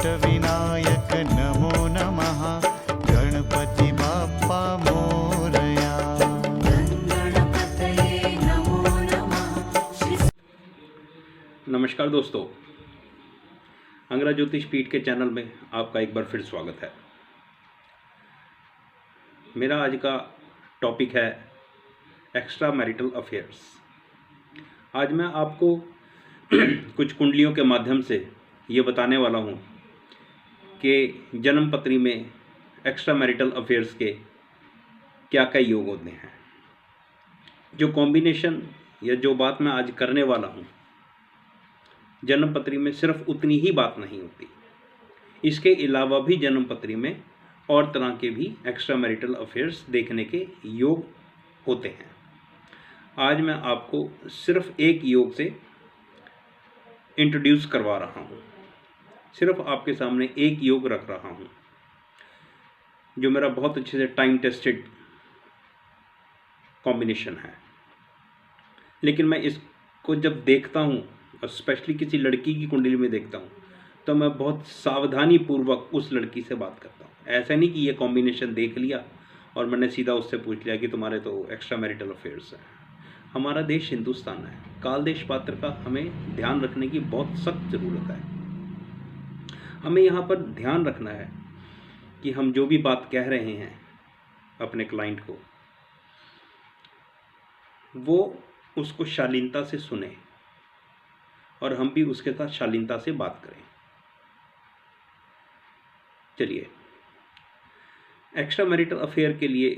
अष्टविनायक नमो नमः। गणपति बाप्पा मोरया। गणपतये नमो नमः। नमस्कार दोस्तों, अंगरा ज्योतिष पीठ के चैनल में आपका एक बार फिर स्वागत है। मेरा आज का टॉपिक है एक्स्ट्रा मैरिटल अफेयर्स। आज मैं आपको कुछ कुंडलियों के माध्यम से ये बताने वाला हूँ कि जन्म पत्री में एक्स्ट्रा मैरिटल अफेयर्स के क्या क्या योग होते हैं। जो कॉम्बिनेशन या जो बात मैं आज करने वाला हूँ, जन्म पत्री में सिर्फ उतनी ही बात नहीं होती, इसके अलावा भी जन्म पत्री में और तरह के भी एक्स्ट्रा मैरिटल अफेयर्स देखने के योग होते हैं। आज मैं आपको सिर्फ एक योग से इंट्रोड्यूस करवा रहा हूँ, सिर्फ आपके सामने एक योग रख रहा हूँ जो मेरा बहुत अच्छे से टाइम टेस्टेड कॉम्बिनेशन है। लेकिन मैं इसको जब देखता हूँ और स्पेशली किसी लड़की की कुंडली में देखता हूँ तो मैं बहुत सावधानी पूर्वक उस लड़की से बात करता हूँ। ऐसा नहीं कि ये कॉम्बिनेशन देख लिया और मैंने सीधा उससे पूछ लिया कि तुम्हारे तो एक्स्ट्रा मैरिटल अफेयर्स हैं। हमारा देश हिंदुस्तान है, काल देश पात्र का हमें ध्यान रखने की बहुत सख्त ज़रूरत है। हमें यहाँ पर ध्यान रखना है कि हम जो भी बात कह रहे हैं अपने क्लाइंट को, वो उसको शालीनता से सुने और हम भी उसके साथ शालीनता से बात करें। चलिए, एक्स्ट्रा मैरिटल अफेयर के लिए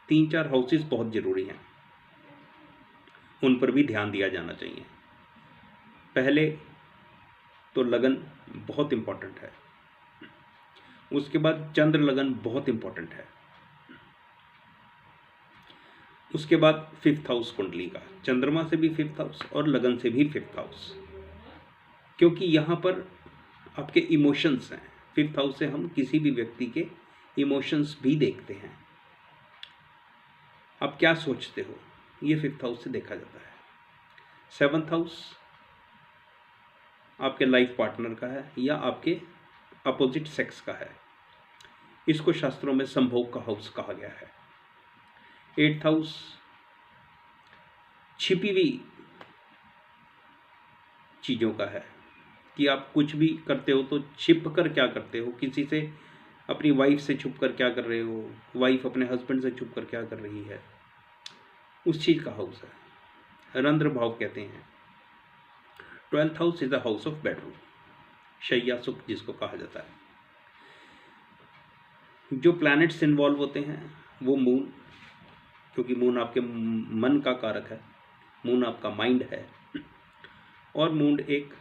3-4 हाउसेस बहुत ज़रूरी हैं, उन पर भी ध्यान दिया जाना चाहिए। पहले तो लगन बहुत इम्पॉर्टेंट है, उसके बाद चंद्र लगन बहुत इम्पॉर्टेंट है, उसके बाद 5th हाउस कुंडली का, चंद्रमा से भी 5th हाउस और लगन से भी 5th हाउस, क्योंकि यहाँ पर आपके इमोशंस हैं। 5th हाउस से हम किसी भी व्यक्ति के इमोशंस भी देखते हैं। आप क्या सोचते हो, ये 5th हाउस से देखा जाता है। 7th हाउस आपके लाइफ पार्टनर का है या आपके अपोजिट सेक्स का है, इसको शास्त्रों में संभोग का हाउस कहा गया है। 8th हाउस छिपी हुई चीज़ों का है कि आप कुछ भी करते हो तो छिप कर क्या करते हो, किसी से, अपनी वाइफ से छुप कर क्या कर रहे हो, वाइफ अपने हस्बैंड से छुप कर क्या कर रही है, उस चीज़ का हाउस है। रंध्र भाव कहते हैं। 12th house is the house of bedroom, शैया सुख जिसको कहा जाता है। जो प्लैनेट्स इन्वॉल्व होते हैं वो मून, क्योंकि मून आपके मन का कारक है, मून आपका माइंड है, और मून एक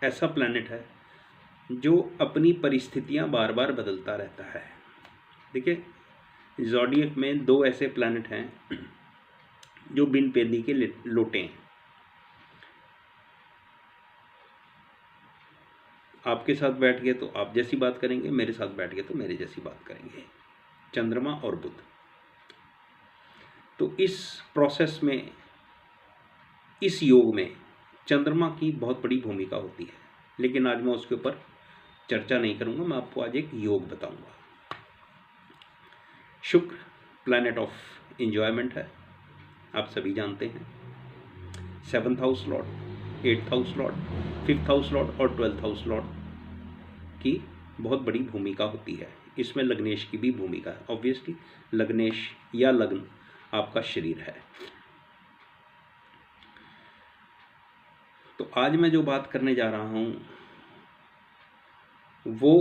ऐसा प्लैनेट है जो अपनी परिस्थितियां बार बार बदलता रहता है। देखिए, ज़ोडिएक में 2 ऐसे प्लैनेट हैं जो बिन पेंदी के लोटे हैं। आपके साथ बैठ गए तो आप जैसी बात करेंगे, मेरे साथ बैठ गए तो मेरे जैसी बात करेंगे, चंद्रमा और बुध। तो इस प्रोसेस में, इस योग में चंद्रमा की बहुत बड़ी भूमिका होती है, लेकिन आज मैं उसके ऊपर चर्चा नहीं करूंगा। मैं आपको आज एक योग बताऊंगा। शुक्र प्लैनेट ऑफ एंजॉयमेंट है, आप सभी जानते हैं। 7th house Lord, 8th house Lord, 5th house Lord और 12th हाउस लॉर्ड की बहुत बड़ी भूमिका होती है। इसमें लग्नेश की भी भूमिका है। ऑब्वियसली लग्नेश या लग्न आपका शरीर है। तो आज मैं जो बात करने जा रहा हूँ वो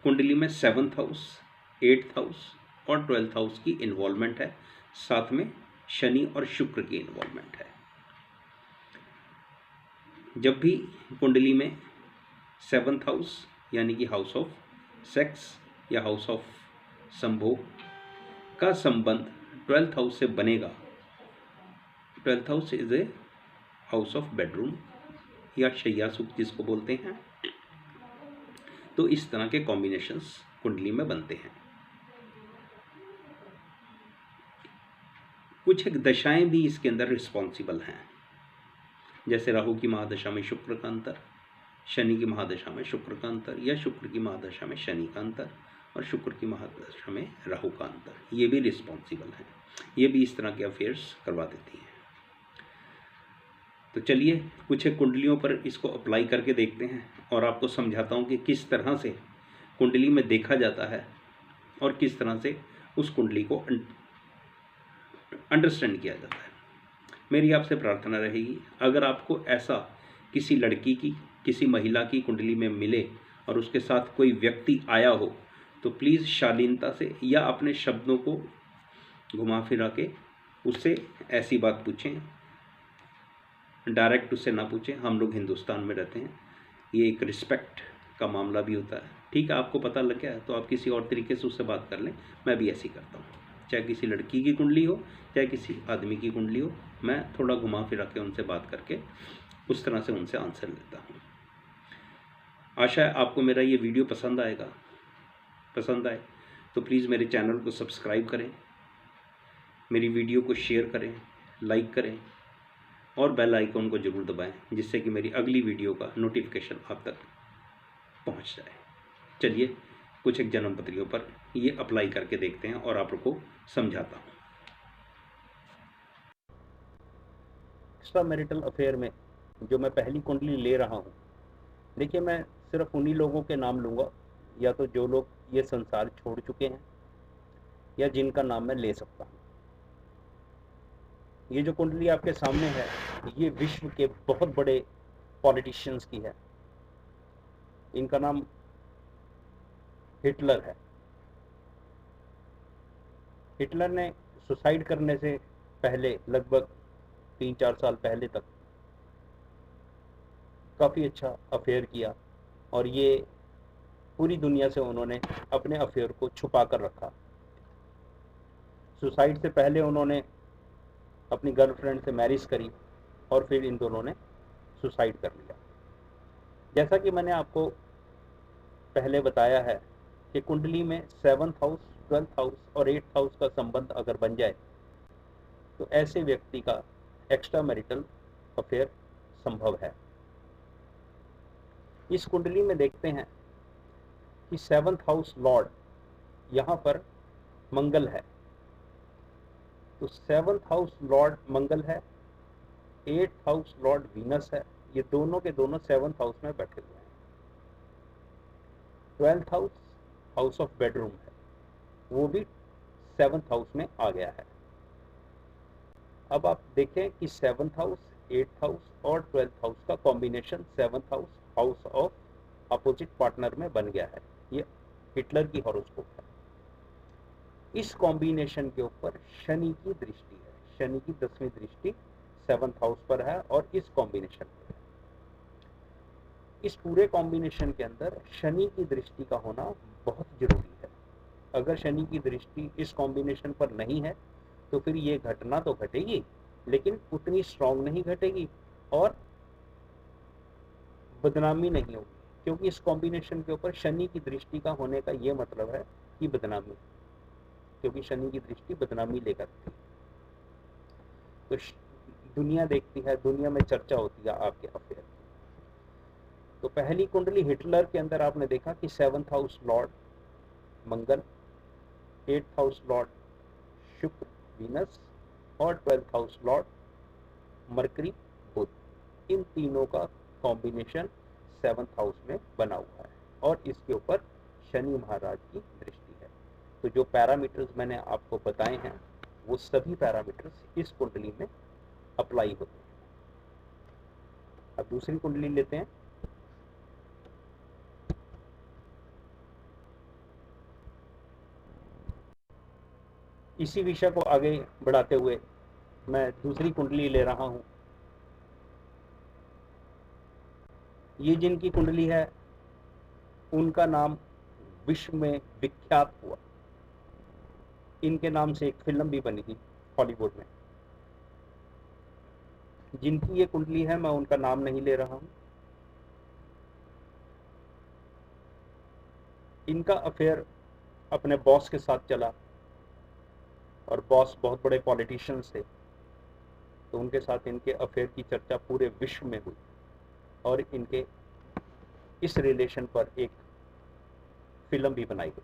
कुंडली में 7th हाउस, 8th हाउस और 12th हाउस की इन्वॉल्वमेंट है, साथ में शनि और शुक्र की इन्वॉल्वमेंट है। जब भी कुंडली में 7th हाउस यानी कि हाउस ऑफ सेक्स या हाउस ऑफ संभोग का संबंध 12th हाउस से बनेगा, 12th house is a house of bedroom या शैया सुख जिसको बोलते हैं। तो इस तरह के कॉम्बिनेशंस कुंडली में बनते हैं। कुछ एक दशाएं भी इसके अंदर रिस्पॉन्सिबल हैं, जैसे राहु की महादशा में शुक्र का अंतर, शनि की महादशा में शुक्र का अंतर, या शुक्र की महादशा में शनि का अंतर, और शुक्र की महादशा में राहु का अंतर, ये भी रिस्पॉन्सिबल है। ये भी इस तरह के अफेयर्स करवा देती हैं। तो चलिए कुछ एक कुंडलियों पर इसको अप्लाई करके देखते हैं और आपको समझाता हूँ कि किस तरह से कुंडली में देखा जाता है और किस तरह से उस कुंडली को अंडरस्टैंड किया जाता है। मेरी आपसे प्रार्थना रहेगी, अगर आपको ऐसा किसी लड़की की, किसी महिला की कुंडली में मिले और उसके साथ कोई व्यक्ति आया हो, तो प्लीज़ शालीनता से या अपने शब्दों को घुमा फिरा के उससे ऐसी बात पूछें, डायरेक्ट उससे ना पूछें। हम लोग हिंदुस्तान में रहते हैं, ये एक रिस्पेक्ट का मामला भी होता है। ठीक है, आपको पता लग गया है तो आप किसी और तरीके से उससे बात कर लें। मैं भी ऐसे ही करता हूँ, चाहे किसी लड़की की कुंडली हो चाहे किसी आदमी की कुंडली हो, मैं थोड़ा घुमा फिरा के उनसे बात करके उस तरह से उनसे आंसर लेता हूँ। आशा है आपको मेरा ये वीडियो पसंद आएगा। पसंद आए तो प्लीज़ मेरे चैनल को सब्सक्राइब करें, मेरी वीडियो को शेयर करें, लाइक करें और बेल आइकन को ज़रूर दबाएं, जिससे कि मेरी अगली वीडियो का नोटिफिकेशन आप तक पहुंच जाए। चलिए कुछ एक जन्म पत्रियों पर ये अप्लाई करके देखते हैं और आपको समझाता हूँ। एक्स्ट्रा मैरिटल अफेयर में जो मैं पहली कुंडली ले रहा हूँ, देखिए मैं सिर्फ उन्हीं लोगों के नाम लूँगा, या तो जो लोग ये संसार छोड़ चुके हैं या जिनका नाम मैं ले सकता हूँ। ये जो कुंडली आपके सामने है, ये विश्व के बहुत बड़े पॉलिटिशियंस की है। इनका नाम हिटलर है। हिटलर ने सुसाइड करने से पहले लगभग 3-4 साल पहले तक काफ़ी अच्छा अफेयर किया, और ये पूरी दुनिया से उन्होंने अपने अफेयर को छुपा कर रखा। सुसाइड से पहले उन्होंने अपनी गर्लफ्रेंड से मैरिज करी और फिर इन दोनों ने सुसाइड कर लिया। जैसा कि मैंने आपको पहले बताया है कि कुंडली में 7th हाउस, 12th हाउस और 8th हाउस का संबंध अगर बन जाए तो ऐसे व्यक्ति का एक्स्ट्रा मैरिटल अफेयर संभव है। इस कुंडली में देखते हैं कि 7th हाउस लॉर्ड यहाँ पर मंगल है, तो 7th हाउस लॉर्ड मंगल है, 8th हाउस लॉर्ड वीनस है। ये दोनों के दोनों 7th हाउस में बैठे हुए हैं। 12th house, house of bedroom है, वो भी 7th हाउस में आ गया है। अब आप देखें कि 7th हाउस, 8th हाउस और 12th हाउस का combination 7th house, house of opposite partner में बन गया है। ये हिटलर की हॉरोस्कोप है। इस कॉम्बिनेशन के ऊपर शनि की दृष्टि है। शनि की 10वीं दृष्टि 7th हाउस पर है और इस कॉम्बिनेशन पर है। इस पूरे कॉम्बिनेशन के अंदर शनि की दृष्टि का होना बहुत जरूरी है। अगर शनि की दृष्टि इस कॉम्बिनेशन पर नहीं है तो फिर ये घटना तो घटेगी, लेकिन उतनी स्ट्रांग नहीं घटेगी और बदनामी नहीं होगी, क्योंकि इस कॉम्बिनेशन के ऊपर शनि की दृष्टि का होने का ये मतलब है कि बदनामी, क्योंकि शनि की दृष्टि बदनामी लेकर आती है। तो दुनिया देखती है, दुनिया में चर्चा होती है आपके अफेयर की। तो पहली कुंडली हिटलर के अंदर आपने देखा कि 7th हाउस लॉर्ड मंगल, 8th हाउस लॉर्ड शुक्र वीनस और 12th हाउस लॉर्ड मरकरी बुध, इन तीनों का कॉम्बिनेशन 7th हाउस में बना हुआ है और इसके ऊपर शनि महाराज की दृष्टि है। तो जो पैरामीटर्स मैंने आपको बताए हैं वो सभी पैरामीटर्स इस कुंडली में अप्लाई होते हैं। अब दूसरी कुंडली लेते हैं। इसी विषय को आगे बढ़ाते हुए मैं दूसरी कुंडली ले रहा हूं। ये जिनकी कुंडली है उनका नाम विश्व में विख्यात हुआ। इनके नाम से एक फिल्म भी बनी थी हॉलीवुड में। जिनकी ये कुंडली है मैं उनका नाम नहीं ले रहा हूं। इनका अफेयर अपने बॉस के साथ चला और बॉस बहुत बड़े पॉलिटिशियंस थे, तो उनके साथ इनके अफेयर की चर्चा पूरे विश्व में हुई और इनके इस रिलेशन पर एक फिल्म भी बनाई गई।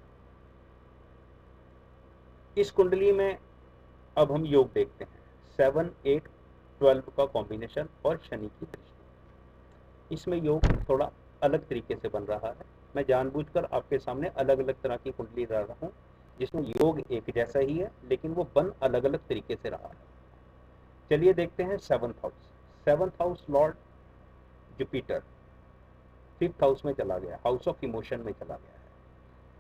इस कुंडली में अब हम योग देखते हैं, 7, 8, 12 का कॉम्बिनेशन और शनि की दृष्टि। इसमें योग थोड़ा अलग तरीके से बन रहा है। मैं जानबूझकर आपके सामने अलग अलग तरह की कुंडली ला रहा हूँ, जिसमें योग एक जैसा ही है लेकिन वो बन अलग अलग तरीके से रहा है। चलिए देखते हैं 7th house. 7th house Lord Jupiter 5th house में चला गया, हाउस ऑफ इमोशन में चला गया है,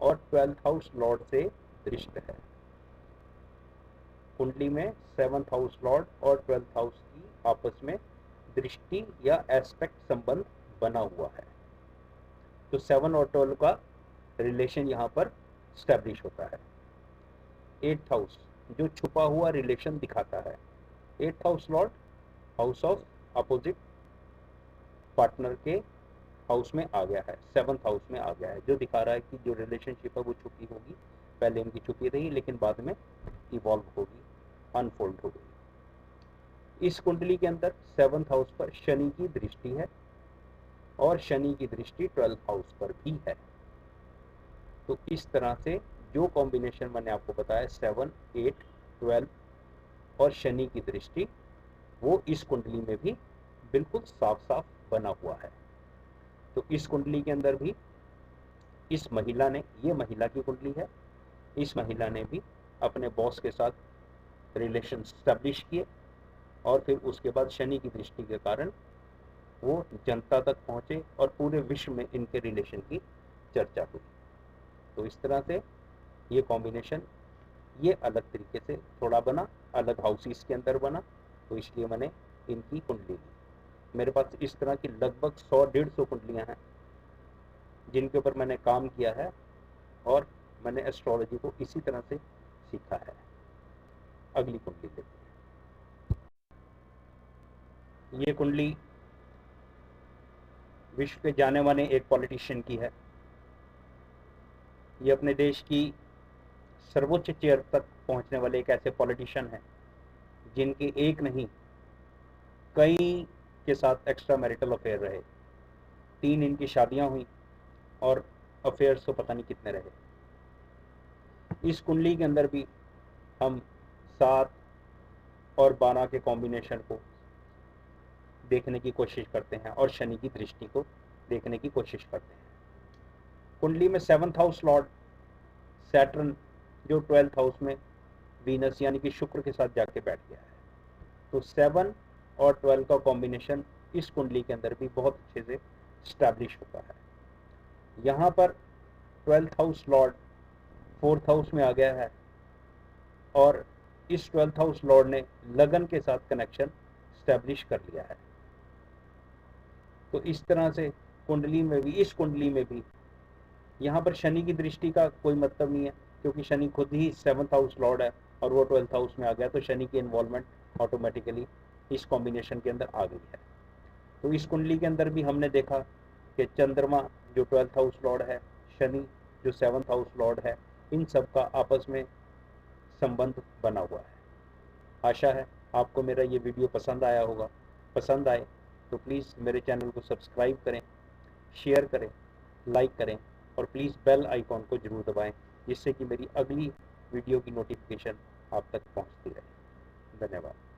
और 12th हाउस लॉर्ड से दृष्ट है। कुंडली में 7th हाउस लॉर्ड और 12th हाउस की आपस में दृष्टि या एस्पेक्ट संबंध बना हुआ है। तो 7 और 12 का रिलेशन यहाँ पर स्टैब्लिश होता है। 8th हाउस जो छुपा हुआ रिलेशन दिखाता है। 8th house Lord house of opposite partner के हाउस में आ गया है, 7th हाउस में आ गया है, जो दिखा रहा है कि जो रिलेशनशिप है वो छुपी होगी, पहले इनकी छुपी रही लेकिन बाद में इवॉल्व होगी, अनफोल्ड हो गई। इस कुंडली के अंदर 7th हाउस पर शनि की दृष्टि है और शनि की दृष्टि 12th हाउस पर भी है। तो इस तरह से जो कॉम्बिनेशन मैंने आपको बताया 7, 8, 12 और शनि की दृष्टि, वो इस कुंडली में भी बिल्कुल साफ साफ बना हुआ है। तो इस कुंडली के अंदर भी इस महिला ने, ये महिला की कुंडली है, इस महिला ने भी अपने बॉस के साथ रिलेशन स्टैब्लिश किए और फिर उसके बाद शनि की दृष्टि के कारण वो जनता तक पहुंचे और पूरे विश्व में इनके रिलेशन की चर्चा हुई। तो इस तरह से ये कॉम्बिनेशन ये अलग तरीके से थोड़ा बना, अलग हाउसेस के अंदर बना, तो इसलिए मैंने इनकी कुंडली ली। मेरे पास इस तरह की लगभग 100-150 कुंडलियां हैं जिनके ऊपर मैंने काम किया है और मैंने एस्ट्रोलॉजी को इसी तरह से सीखा है। अगली कुंडली देखते हैं। ये कुंडली विश्व के जाने माने एक पॉलिटिशियन की है। ये अपने देश की सर्वोच्च चेयर तक पहुंचने वाले एक ऐसे पॉलिटिशियन हैं जिनके एक नहीं कई के साथ एक्स्ट्रा मैरिटल अफेयर रहे। 3 इनकी शादियां हुई और अफेयर्स तो पता नहीं कितने रहे। इस कुंडली के अंदर भी हम 7 और 12 के कॉम्बिनेशन को देखने की कोशिश करते हैं और शनि की दृष्टि को देखने की कोशिश करते हैं। कुंडली में 7th हाउस लॉर्ड सैटर्न जो 12th हाउस में वीनस यानी कि शुक्र के साथ जाके बैठ गया है। तो 7 और 12 का कॉम्बिनेशन इस कुंडली के अंदर भी बहुत अच्छे से स्टैब्लिश होता है। यहाँ पर 12th house Lord 4th house में आ गया है और इस 12th हाउस लॉर्ड ने लगन के साथ कनेक्शन स्टैब्लिश कर लिया है। तो इस तरह से कुंडली में भी, इस कुंडली में भी यहाँ पर शनि की दृष्टि का कोई मतलब नहीं है, क्योंकि शनि खुद ही 7th हाउस लॉर्ड है और वो 12th हाउस में आ गया, तो शनि की इन्वॉल्वमेंट ऑटोमेटिकली इस कॉम्बिनेशन के अंदर आ गई है। तो इस कुंडली के अंदर भी हमने देखा कि चंद्रमा जो 12th हाउस लॉर्ड है, शनि जो 7th हाउस लॉर्ड है, इन सब का आपस में संबंध बना हुआ है। आशा है आपको मेरा ये वीडियो पसंद आया होगा। पसंद आए तो प्लीज़ मेरे चैनल को सब्सक्राइब करें, शेयर करें, लाइक करें और प्लीज़ बेल आइकॉन को ज़रूर दबाएं, जिससे कि मेरी अगली वीडियो की नोटिफिकेशन आप तक पहुंचती रहे। धन्यवाद।